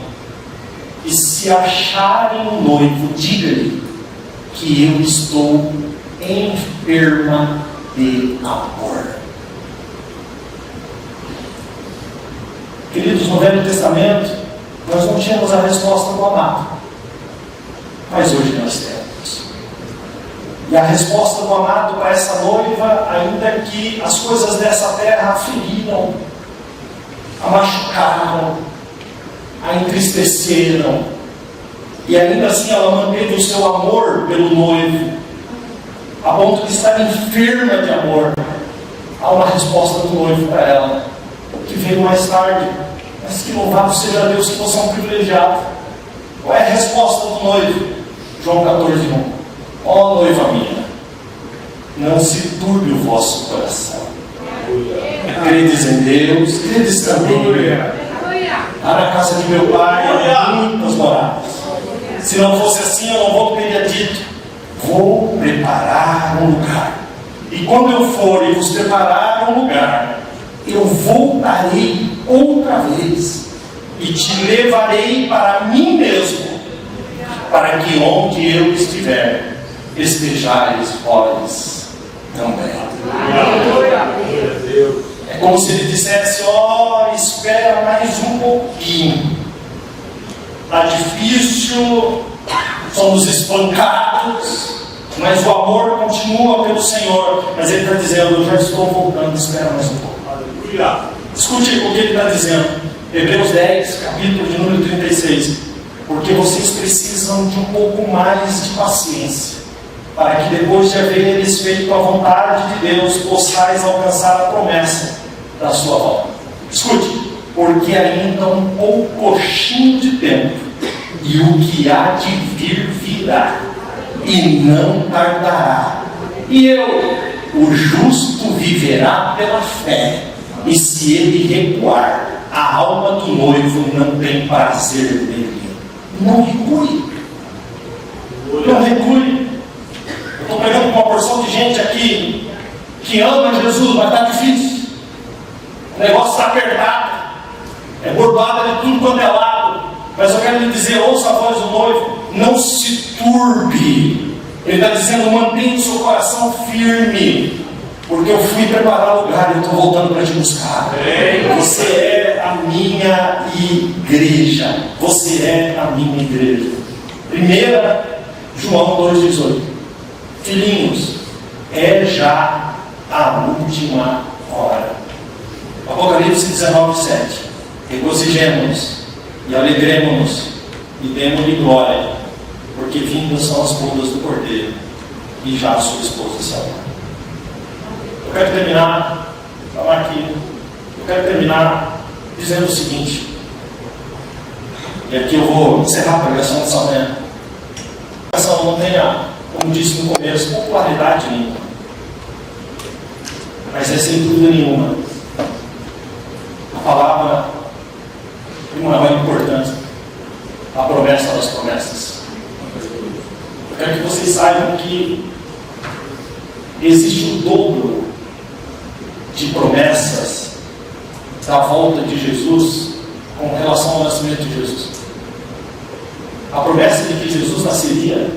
e se acharem um noivo, diga-lhe que eu estou enferma de amor. Queridos, no Velho Testamento nós não tínhamos a resposta do amado, mas hoje nós temos. E a resposta do amado para essa noiva, ainda que as coisas dessa terra a feriram, a machucaram, a entristeceram, e ainda assim ela manteve o seu amor pelo noivo, a ponto de estar enferma de amor. Há uma resposta do noivo para ela, que veio mais tarde. Mas que louvado seja Deus, que você é um privilegiado. Qual é a resposta do noivo? João 14:1. Ó noiva minha, não se turbe o vosso coração. Credes em Deus, credes também. Lá na casa de meu pai há muitas moradas. Se não fosse assim, eu não vou o que teria dito. Vou preparar um lugar. E quando eu for e vos preparar um lugar, eu voltarei outra vez e te levarei para mim mesmo, para que onde eu estiver, estejais vós também. É como se ele dissesse: ó, espera mais um pouquinho. Está difícil, somos espancados, mas o amor continua pelo Senhor. Mas ele está dizendo: eu já estou voltando, espera mais um pouco. Escute o que ele está dizendo. Hebreus 10, capítulo de número 36. Porque vocês precisam de um pouco mais de paciência, para que depois de haveres feito a vontade de Deus, possais alcançar a promessa da sua volta. Escute, porque ainda um pouquinho de tempo, e o que há de vir virá, e não tardará. E o justo viverá pela fé, e se ele recuar, a alma do noivo não tem prazer nele. Não recue. Não recue. Eu estou pegando uma porção de gente aqui que ama Jesus, mas está difícil. O negócio está apertado. É bordada de tudo quanto é lado. Mas eu quero lhe dizer, ouça a voz do noivo, não se turbe. Ele está dizendo, mantenha o seu coração firme, porque eu fui preparar lugar e eu estou voltando para te buscar. Você é a minha igreja. Você é a minha igreja. 1 João 2,18. Filhinhos, é já a última hora. Apocalipse 19,7. Regozijemo-nos e alegremo-nos e demos-lhe glória, porque vindas são as bodas do Cordeiro e já a sua esposa se amou. Eu quero terminar, dizendo o seguinte, e aqui eu vou encerrar a pregação dessa manhã. A pregação não tenha, como disse no começo, popularidade nenhuma, mas é sem dúvida nenhuma a palavra de maior importância, a promessa das promessas. Eu quero que vocês saibam que existe o dobro de promessas da volta de Jesus com relação ao nascimento de Jesus. A promessa de que Jesus nasceria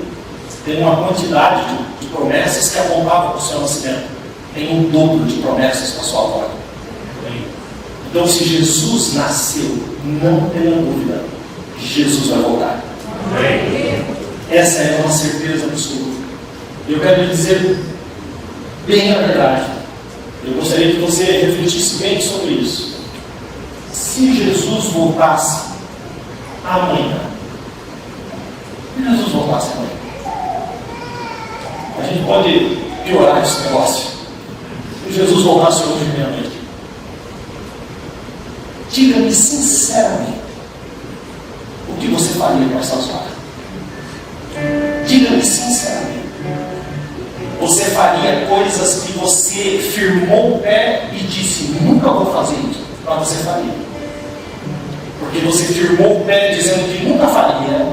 tem uma quantidade de promessas que apontavam para o seu nascimento. Tem um dobro de promessas para a sua volta. Então, se Jesus nasceu, não tenha dúvida que Jesus vai voltar. Essa é uma certeza absoluta. Eu quero lhe dizer bem a verdade. Eu gostaria que você refletisse bem sobre isso. Se Jesus voltasse amanhã, a gente pode piorar esse negócio. Se Jesus voltasse hoje de meia-noite, diga-me sinceramente o que você faria com essa sua vida. Diga-me sinceramente. Você faria coisas que você firmou o pé e disse, nunca vou fazer isso, mas você faria. Porque você firmou o pé dizendo que nunca faria,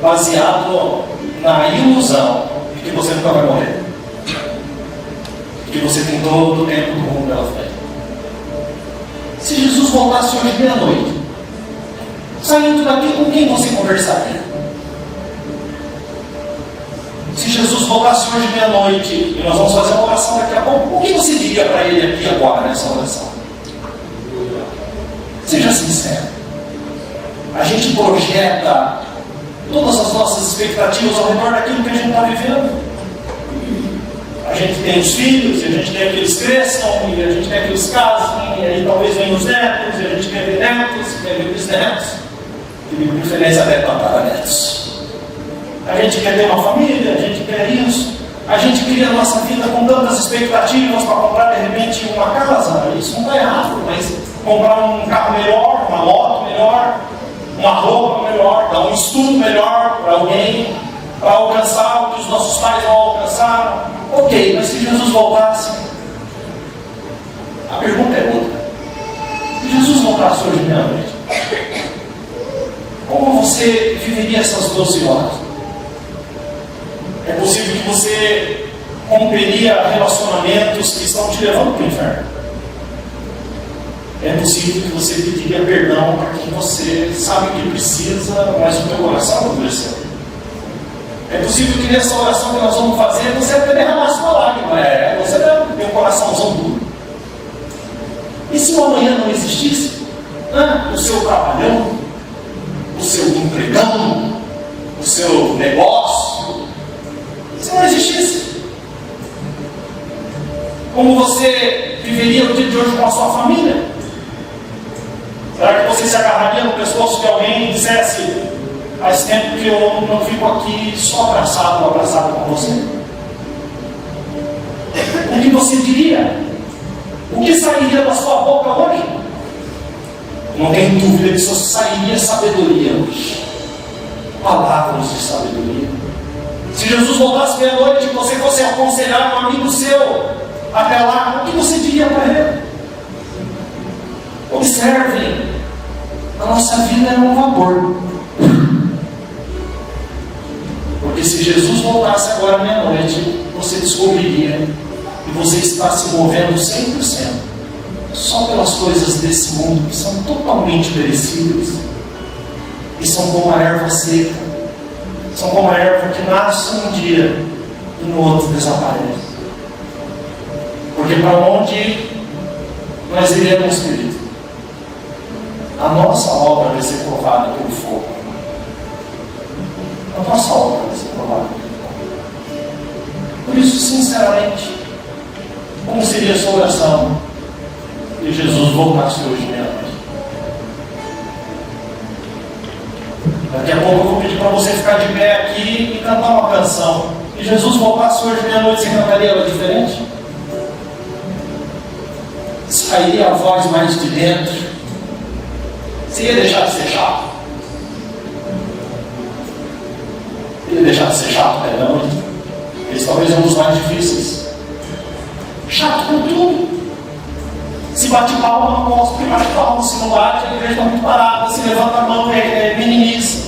baseado na ilusão de que você nunca vai morrer. Que você tem todo o tempo do mundo pela frente. Se Jesus voltasse hoje meia-noite, saindo daqui, com quem você conversaria? Se Jesus voltasse hoje meia-noite, e nós vamos fazer uma oração daqui a pouco, o que você diria para ele aqui agora, nessa oração? Seja sincero. A gente projeta todas as nossas expectativas ao redor daquilo que a gente está vivendo. A gente tem os filhos, e a gente quer que eles cresçam, e a gente quer que eles casem, e aí talvez venham os netos, e a gente quer ver netos, e quer ver bisnetos, e de preferência até tataranetos. A gente quer ter uma família, a gente quer isso. A gente cria a nossa vida com tantas expectativas para comprar de repente uma casa. Isso não está errado, mas comprar um carro melhor, uma moto melhor, uma roupa melhor, dar um estudo melhor para alguém, para alcançar o que os nossos pais não alcançaram. Ok, mas se Jesus voltasse, a pergunta é outra. Se Jesus voltasse hoje meia-noite, como você viveria essas 12 horas? É possível que você romperia relacionamentos que estão te levando para o inferno. É possível que você pediria perdão para quem você sabe que precisa, mas o teu coração não endureceu. É possível que nessa oração que nós vamos fazer, você até derramasse uma lágrima. Você tem um coraçãozão duro. E se o amanhã não existisse? O seu trabalhão, o seu empregão, o seu negócio, se não existisse, como você viveria o dia de hoje com a sua família? Será que você se agarraria no pescoço de alguém e dissesse, faz tempo que eu não fico aqui só abraçado com você? O que você diria? O que sairia da sua boca hoje? Não tenho dúvida que só sairia sabedoria hoje. Palavras de sabedoria. Se Jesus voltasse meia-noite e você fosse aconselhar um amigo seu até lá, o que você diria para ele? Observe, a nossa vida é um vapor. Porque se Jesus voltasse agora meia-noite, você descobriria que você está se movendo 100% só pelas coisas desse mundo que são totalmente perecíveis e e são como a erva seca, são como a erva que nasce um dia e no outro desaparece. Porque para onde nós iremos, querido? A nossa obra vai ser provada pelo fogo. A nossa obra vai ser provada pelo fogo. Por isso, sinceramente, como seria a sua oração se Jesus voltasse hoje meia-noite? Daqui a pouco eu vou pedir para você ficar de pé aqui e cantar uma canção. Se Jesus voltasse hoje meia-noite, você cantaria ela diferente? Sairia a voz mais de dentro? Você ia deixar de ser chato? Ia deixar de ser chato meia-noite? Esse talvez é um dos mais difíceis. Chato com tudo. Se bate palma, não posso, porque bate palma. Se não bate, a igreja está muito parada. Se levanta a mão, minimiza.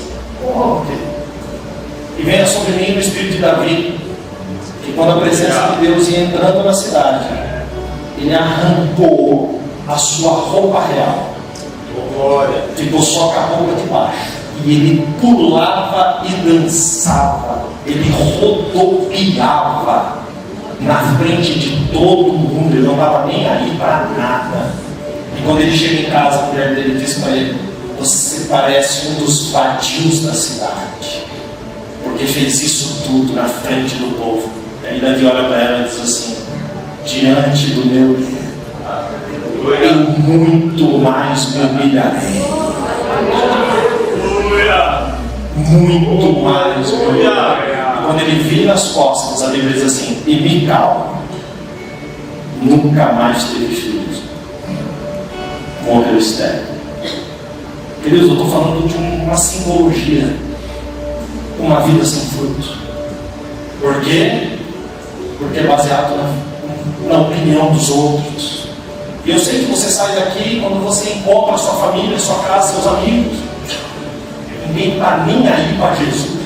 E venha sobre mim o Espírito de Davi, que quando a presença de Deus ia entrando na cidade, ele arrancou a sua roupa real, ficou só com a roupa de baixo, e ele pulava e dançava, ele rodopiava na frente de todo mundo, ele não estava nem aí para nada. E quando ele chega em casa, a mulher dele diz para ele: você parece um dos vadios da cidade, porque fez isso tudo na frente do povo. E aí Davi olha para ela e diz assim: diante do meu Deus, eu muito mais me humilharei. Muito mais me humilharei. E quando ele vira as costas, a Bíblia diz assim: e Mical nunca mais teve filhos, morreu estéril. Queridos, eu estou falando de uma simbologia, uma vida sem fruto. Por quê? Porque é baseado na opinião dos outros. E eu sei que você sai daqui, quando você encontra a sua família, a sua casa, seus amigos, ninguém está nem aí para Jesus.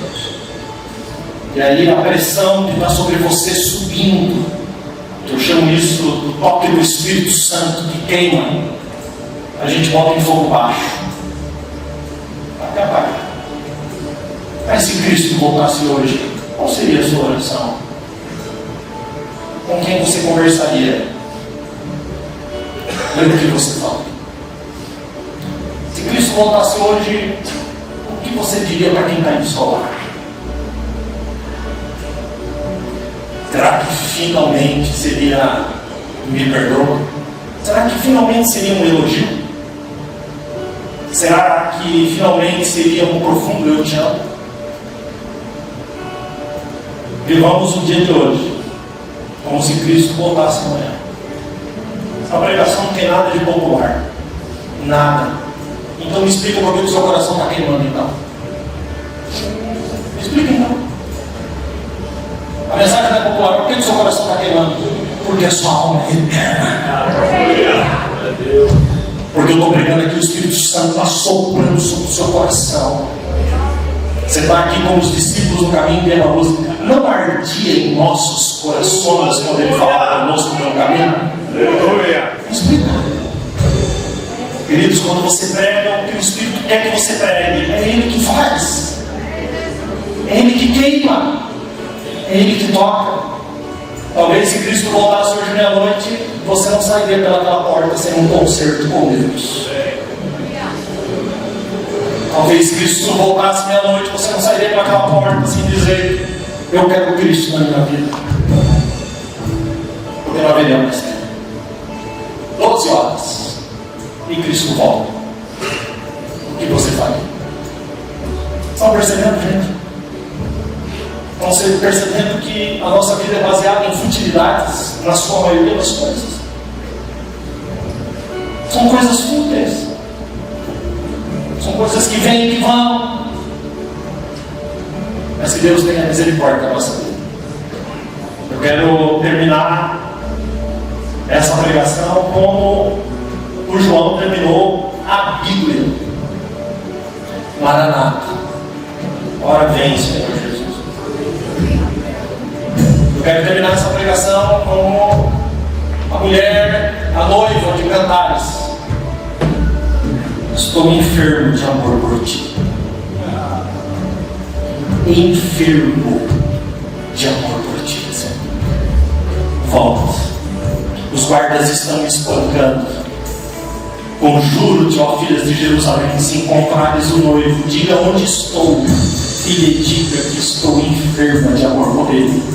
E aí a pressão que está sobre você subindo, eu chamo isso do toque do Espírito Santo que queima, a gente bota em fogo baixo, até apagar. Mas se Cristo voltasse hoje, qual seria a sua oração? Com quem você conversaria? Lembra o que você fala? Se Cristo voltasse hoje, o que você diria para quem está em seu lar? Será que finalmente seria me perdoa? Será que finalmente seria um elogio? Será que finalmente seria um profundo eu te amo? Vivamos o dia de hoje como se Cristo voltasse amanhã. Essa pregação não tem nada de popular. Nada. Então me explica por que o seu coração está queimando então. Me explica então. A mensagem não é popular. Por que o seu coração está queimando? Porque a sua alma é eterna. Porque eu estou pregando aqui, o Espírito Santo está soprando sobre o seu coração. Você está aqui como os discípulos no caminho de Emaús. Não ardia em nossos corações quando ele falava conosco pelo caminho? Explica. Queridos, quando você prega o que o Espírito quer que você pregue, é Ele que faz, é Ele que queima, é Ele que toca. Talvez se Cristo voltasse hoje meia-noite, você não sairia pelaquela porta sem um concerto com Deus. Talvez se Cristo voltasse meia-noite, você não sairia pelaquela porta sem dizer: eu quero Cristo na minha vida. Porque não haveria mais tempo. 12 horas e Cristo volta. O que você faz? Estão percebendo, gente? Estão percebendo que a nossa vida é baseada em futilidades, na sua maioria das coisas? São coisas fúteis. São coisas que vêm e que vão. Mas que Deus tenha misericórdia da nossa vida. Eu quero terminar essa pregação como o João terminou a Bíblia. Maranata, ora vem, Senhor Jesus. Eu quero terminar essa pregação como a mulher, a noiva de Cantares. Estou enfermo de amor por ti. enfermo de amor por ti, Senhor. Volta. Os guardas estão me espancando. Conjuro-te, ó filhas de Jerusalém, se encontrares o noivo, diga onde estou e lhe diga que estou enferma de amor por ele.